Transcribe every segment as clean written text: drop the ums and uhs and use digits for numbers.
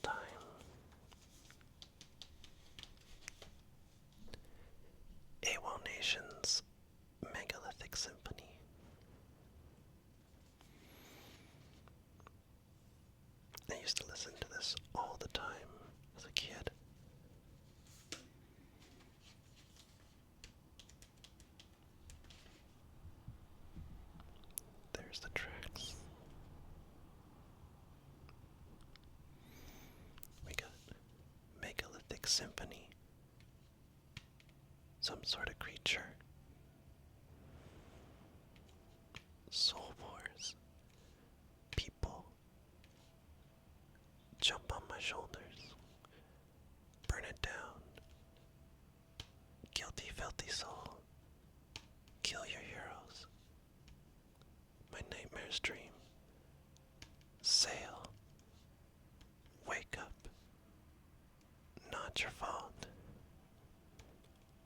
time. Awolnation's Megalithic Symphony. I used to listen to this all the time as a kid. There's the tracks. We got Megalithic Symphony. Some sort of creature. Soul Wars. People. Jump on my shoulders. Burn it down. Guilty, filthy soul. Kill your heroes. My nightmares dream. Sail. Wake up. Not your fault.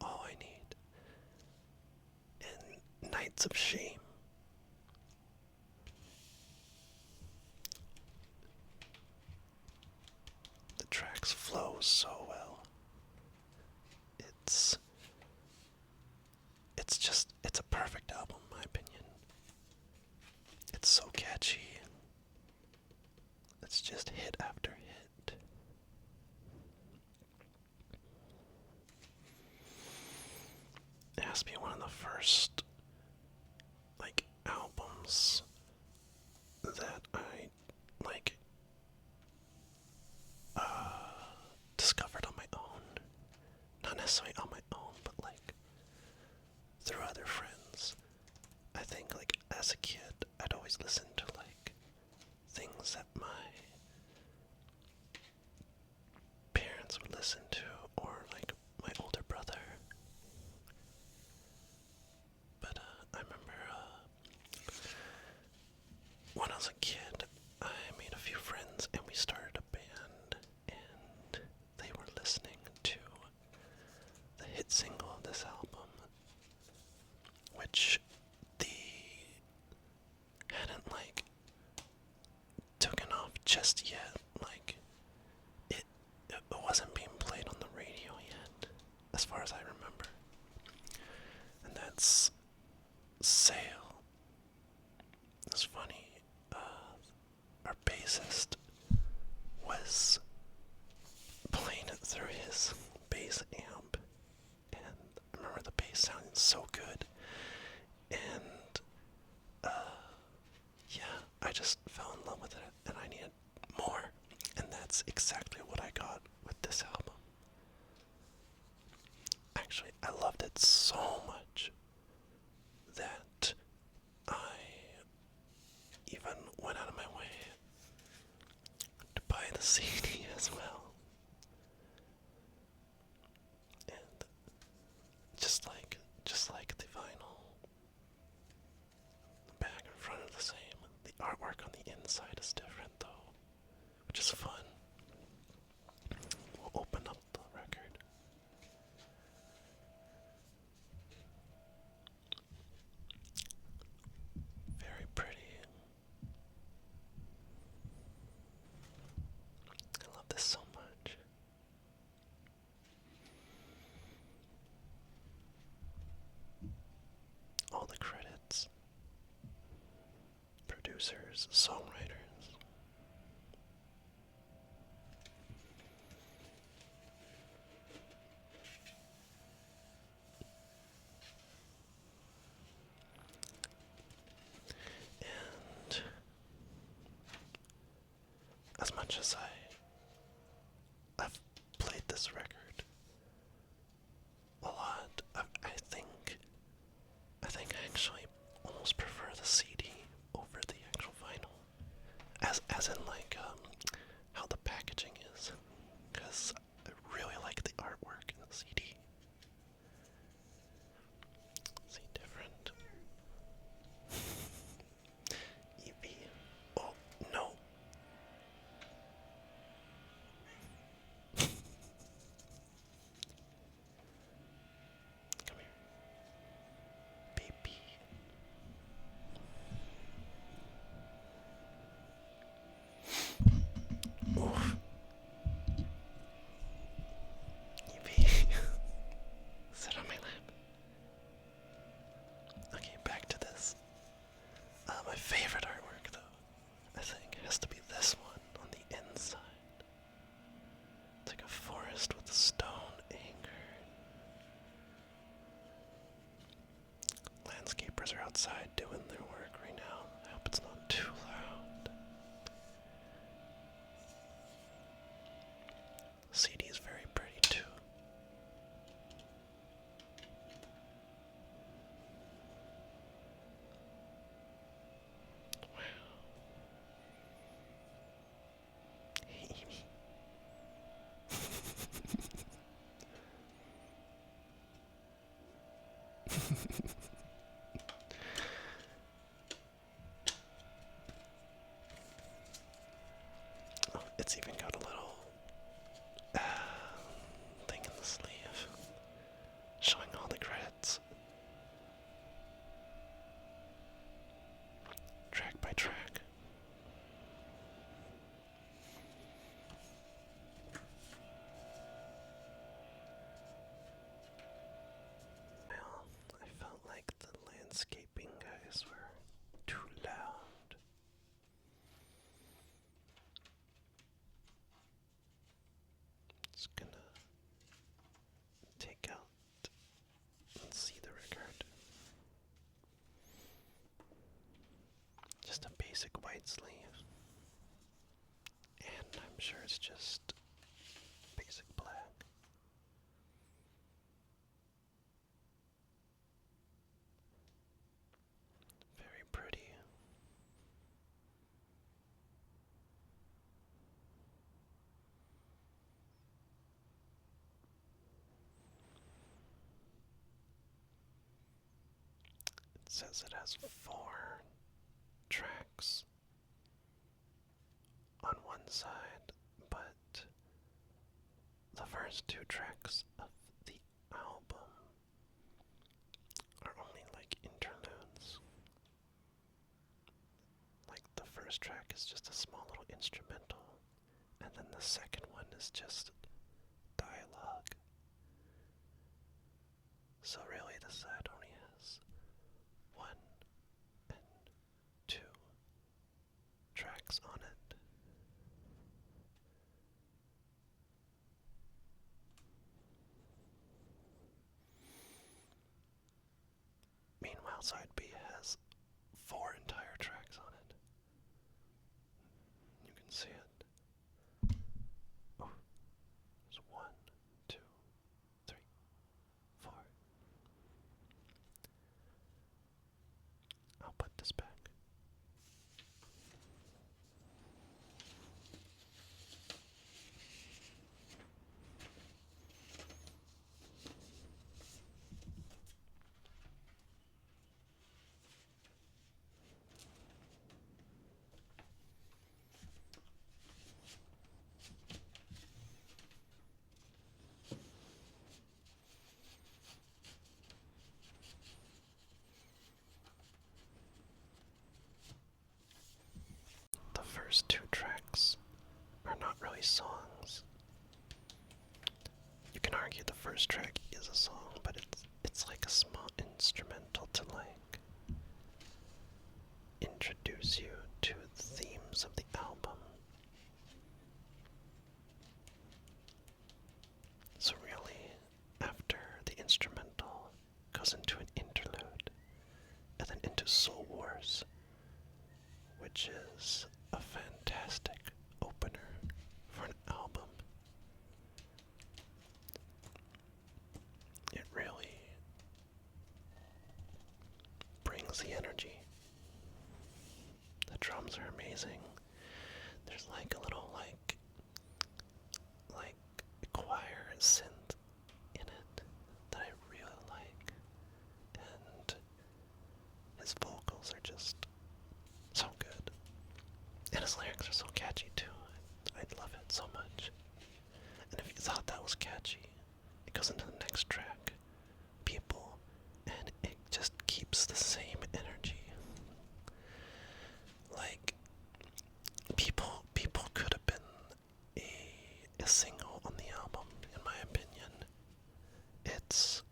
All I need. And nights of shame. The tracks flow so well. It's a perfect album in my opinion. It's so catchy. It's just hit after hit. It has to be one of the first albums that I discovered on my own. Not necessarily on my own, but through other friends. I think as a kid I'd always listen to things that my parents would listen to, or my older brother. But I remember when I was a kid, I made a few friends and we started a band, and they were listening to the hit single of this album, which hadn't taken off just yet. It wasn't being played on the radio yet, as far as I remember. And that's Sail. It's funny, our bassist was playing it through his bass amp, and I remember the bass sounded so good, and yeah, I just fell in love with it, and I needed more, and that's exactly what I got with this album. Actually, I loved it so much that I even went out of my way to buy the CD as well. And just like the vinyl, the back and front are the same. The artwork on the inside is different though, which is fun. We'll open up the record. Very pretty. I love this so much. All the credits. Producers, songwriters. And as much as I've played this record a lot, I think I actually almost prefer the CD over the actual vinyl, as in how the packaging is, because I really like the artwork in the CD. See, different. EP. Oh no. Come here. Baby. CD is very pretty too. Wow. Oh, it's even got a little thing in the sleeve showing all the credits. Track by track. Well, I felt like the landscaping guys were too loud. Just gonna take out and see the record. Just a basic white sleeve. And I'm sure it's just basic black. Very pretty. It says it has 4 tracks on one side, but the first 2 tracks of the album are only like interludes. Like the first track is just a small little instrumental, and then the second one is just dialogue. So really the side only has 1 and 2 tracks on it. Meanwhile, side B has 4 entire tracks on it. You can see it. Oh, there's 1, 2, 3, 4. I'll put this back. The first 2 tracks are not really songs. You can argue the first track is a song, but it's like a small instrumental to like introduce you to the themes of the album. So really, after the instrumental goes into an interlude, and then into Soul Wars, which is a fantastic opener for an album. It really brings the energy. The drums are amazing. There's like a little like choir synth in it that I really like, and his vocals are just so good, and his lyrics are so catchy too. I love it so much. And if you thought that was catchy, it goes into the next track, People, and it just keeps the same energy. Like, People could have been a single on the album, in my opinion. It's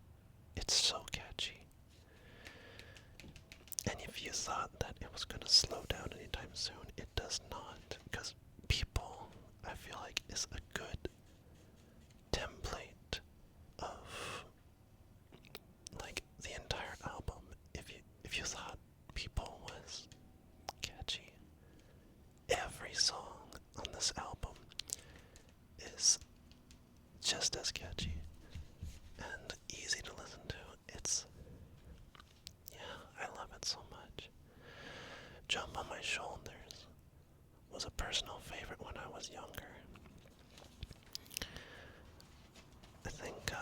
so catchy. And if you thought that it was going to slow down anytime soon, it does not, because People, I feel like, is a good template of just as catchy and easy to listen to. I love it so much. Jump on My Shoulders was a personal favorite when I was younger. I think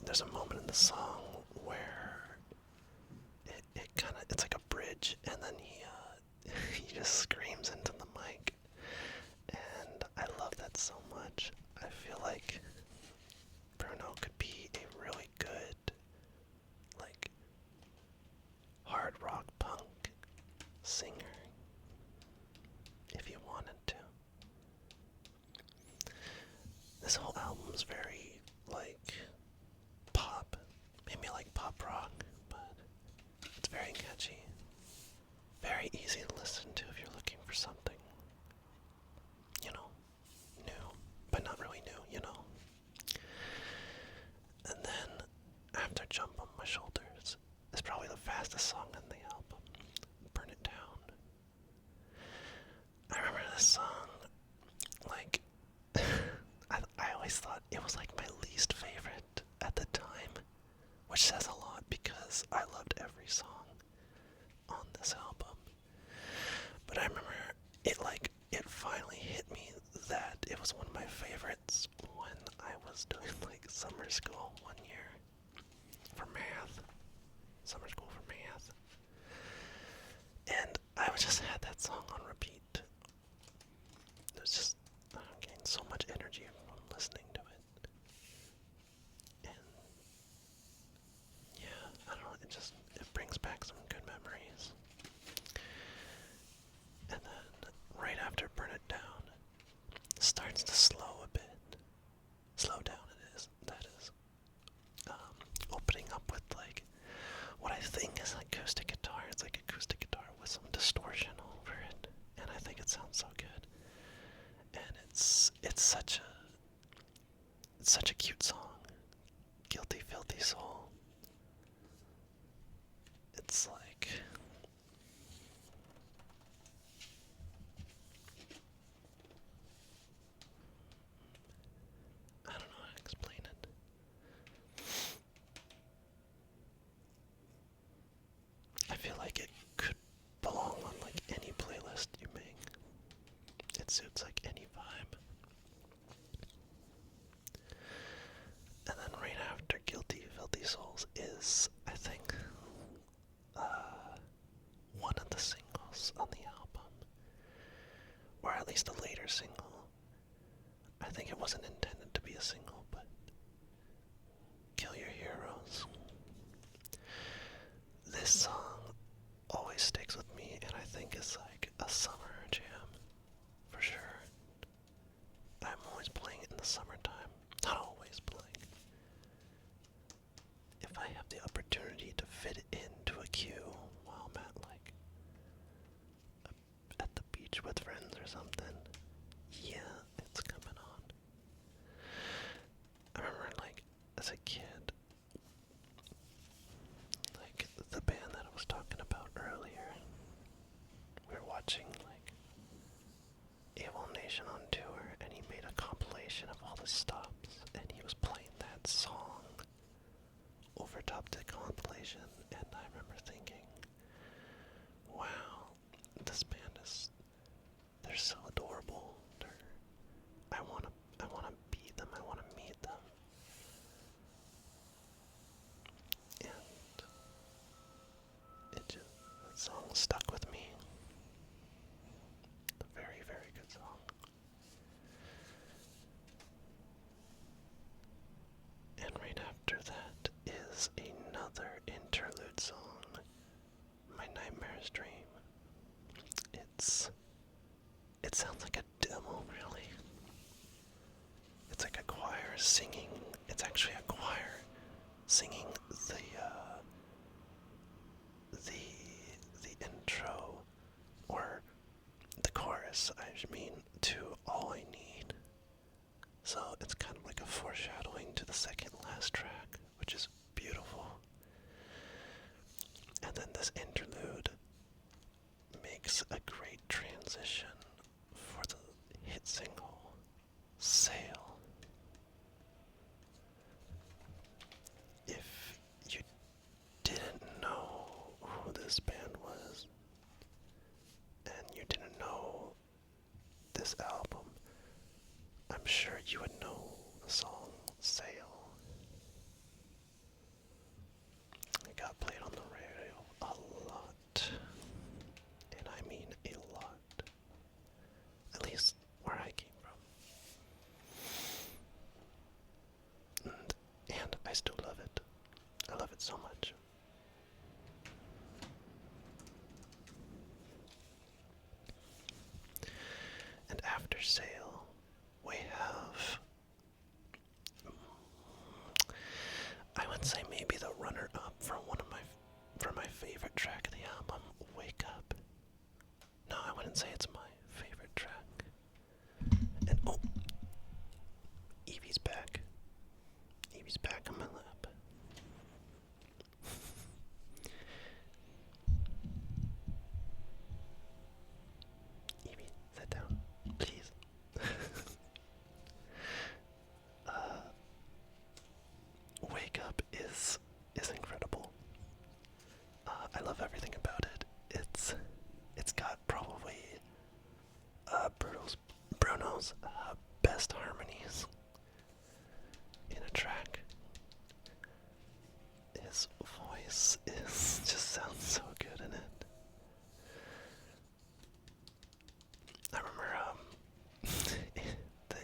there's a moment in the song where it's like a bridge, and then he just screams into the mic, and I love that so much. I feel like Bruno could be a really good, like, hard rock punk singer if you wanted to. This whole album's very, like, pop, maybe like pop rock, but it's very catchy, very easy to listen to if you're looking for something, new, but not really new. And then, after Jump on My Shoulders, is probably the fastest song in the album, Burn It Down. I remember this song, like, I always thought it was like my least favorite at the time, which says a lot because I loved every song on this album. But I remember it finally hit me that it was one of my favorites when I was doing like summer school one year for math. Summer school for math. And I just had that song on repeat. It was just, I'm getting so much energy from listening to it. And yeah, I don't know, it brings back some good memories. And then, right after Burn It Down, it starts to slow a bit. Slow down that is. Opening up with, like, what I think is acoustic guitar. It's like acoustic guitar with some distortion over it. And I think it sounds so good. And it's such a cute song. Guilty Filthy Soul. It's like, I don't know how to explain it. I feel like it could belong on like any playlist you make. It suits like any vibe. And then right after Guilty Filthy Souls is, I think, one of the singles on the album. Or at least a later single. I think it wasn't intended to be a single, but Kill Your Heroes. This song always sticks with me, and I think it's like a summer jam, for sure. I'm always playing it in the summertime. Not always, but like, if I have the opportunity to fit it into a queue while I'm at the beach with friends or something, yeah, it's coming on. I remember, like, as a kid, like, the band that I was talking about earlier, we were watching, like, Awolnation on tour, and he made a compilation of all the stops, and he was playing that song over top the compilation, and I remember thinking, wow, this band they're so adorable. I wanna be them, I wanna meet them. And that song stuck with me. A very, very good song. And right after that is another interlude song, My Nightmare's Dream. It sounds like a demo, really. It's like a choir singing. It's actually a choir singing the intro, or the chorus, I mean, to All I Need. So it's kind of like a foreshadowing to the second last track, which is beautiful. And then this interlude makes a great transition for the hit single, Sail. so much. And after sale, we have, I would say maybe the runner-up for my favorite track of the album, Wake Up. No, I wouldn't say it's my favorite track. And oh, Evie's back. Evie's back on my lap. Evie, sit down, please. Wake Up is incredible. I love everything about it. It's got probably Bruno's best harmonies in a track. His voice just sounds so good in it. I remember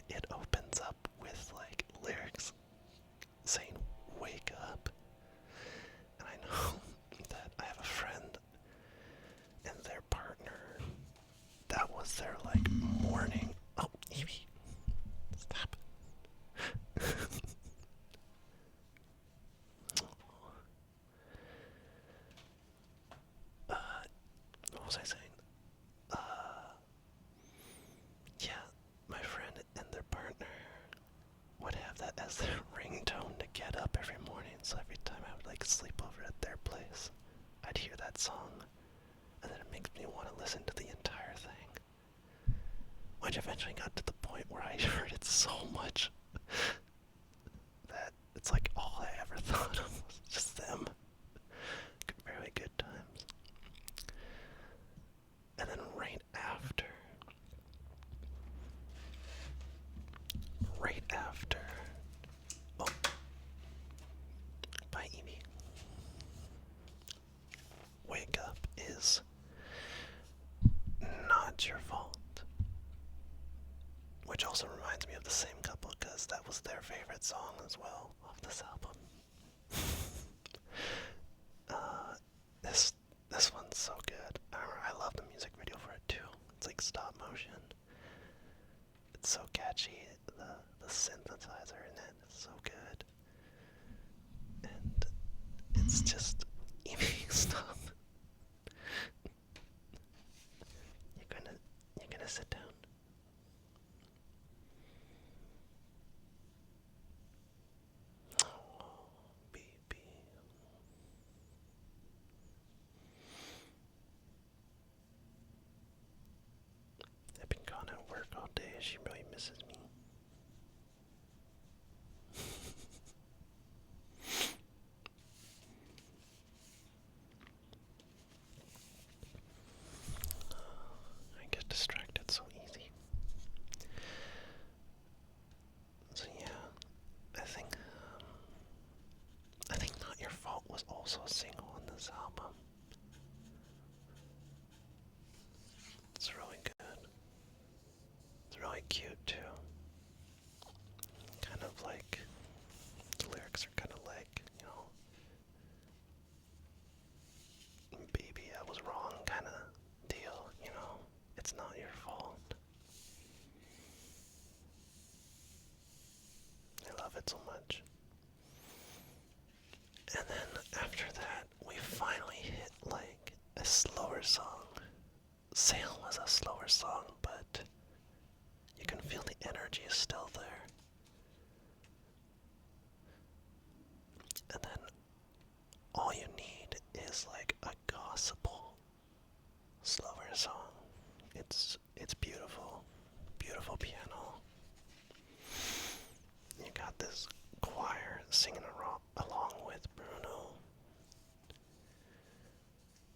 it opens up with like lyrics saying "wake up," and I know that I have a friend and their partner, that was their like morning. Oh, Evie, stop. What was I saying? Yeah, my friend and their partner would have that as their ringtone to get up every morning. So every time I would like sleep over at their place, I'd hear that song, and then it makes me want to listen to the entire thing. Which eventually got to the point where I heard it so much that it's like all I ever thought of was just them. Very good times. And then right after, oh, by Evie, Wake Up is Not Your Fault. Which also reminds me of the same couple, because that was their favorite song as well off this album. This one's so good. I love the music video for it too. It's like stop motion. It's so catchy. The synthesizer in it is so good. And it's just Evie, stop. You're gonna sit down. Oh, baby. I've been gone at work all day. She really misses me. I get distracted so easy. So yeah, I think Not Your Fault was also a single on this album. It's really good. It's really cute too. Kind of like, the lyrics are kind of like, baby, I was wrong kind of deal, it's not your fault. I love it so much. And then after that, we finally hit like a slower song. Sail was a slower song, but you can feel the energy is still there. And then all you need is like a gospel slower song. It's beautiful. Beautiful piano. You got this choir singing along with Bruno.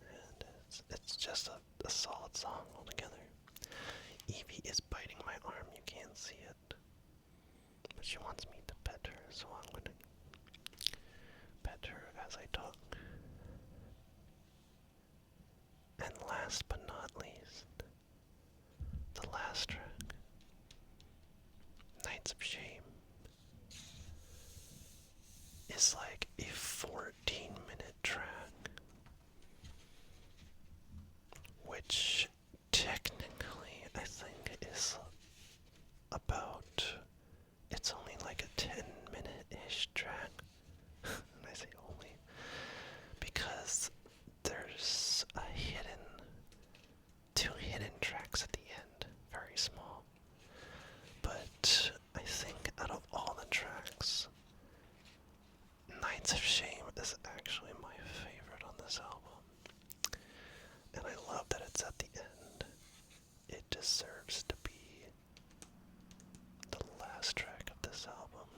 And it's just a solid song altogether. Evie is biting my arm, you can't see it. But she wants me to pet her, so I'm going to pet her as I talk. And last but not least, the last track, Nights of Shame, is like a 14 tracks. Nights of Shame is actually my favorite on this album. And I love that it's at the end. It deserves to be the last track of this album.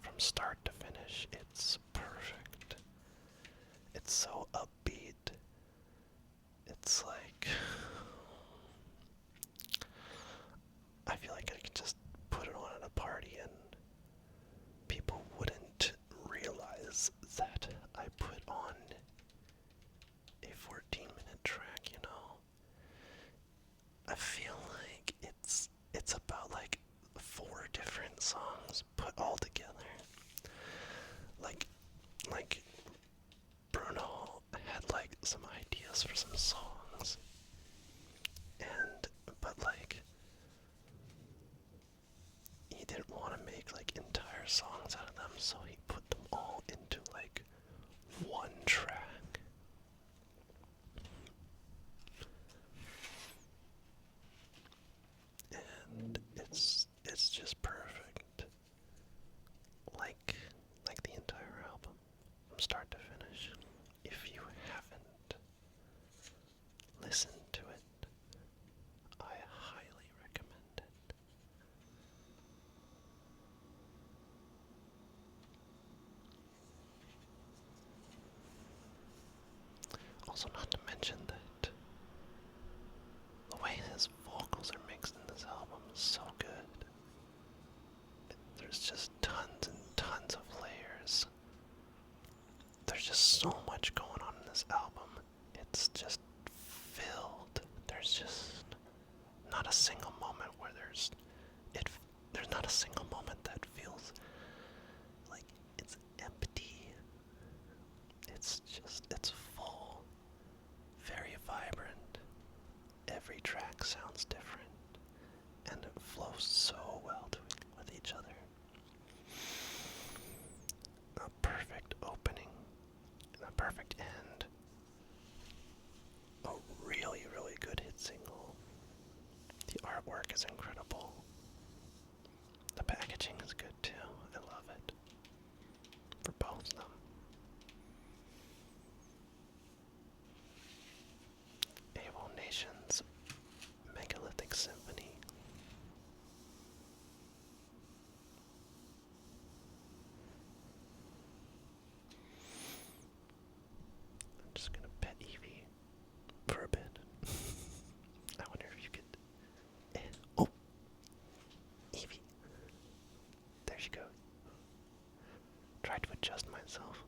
From start to finish, it's perfect. It's so upbeat. It's like, I feel like I could just put it on at a party and people wouldn't realize that I put on a 14-minute track, you know? I feel like it's about like 4 different songs put all together. Like Bruno had like some ideas for some songs, but like he didn't want to make like entire songs out of them, so he put them all into like one track. And it's just perfect. Like the entire album from start to finish. If you haven't listened to it, I highly recommend it. Also, not to mention that the way his vocals are mixed in this album is so good. There's just tons and tons of layers. There's just so much going on in this album. It's just filled. There's just not a single moment where there's not a single moment that feels like it's empty. It's full, very vibrant. Every track sounds different, and it flows so well with each other. A perfect opening, and a perfect end. A really, really good hit single. The artwork is incredible. The packaging is good too. I love it. For both of them. Awolnation's Megalithic Symphony. I'm just gonna pet Evie for a bit. I wonder if you could. Oh! Evie. There she goes. Tried to adjust myself.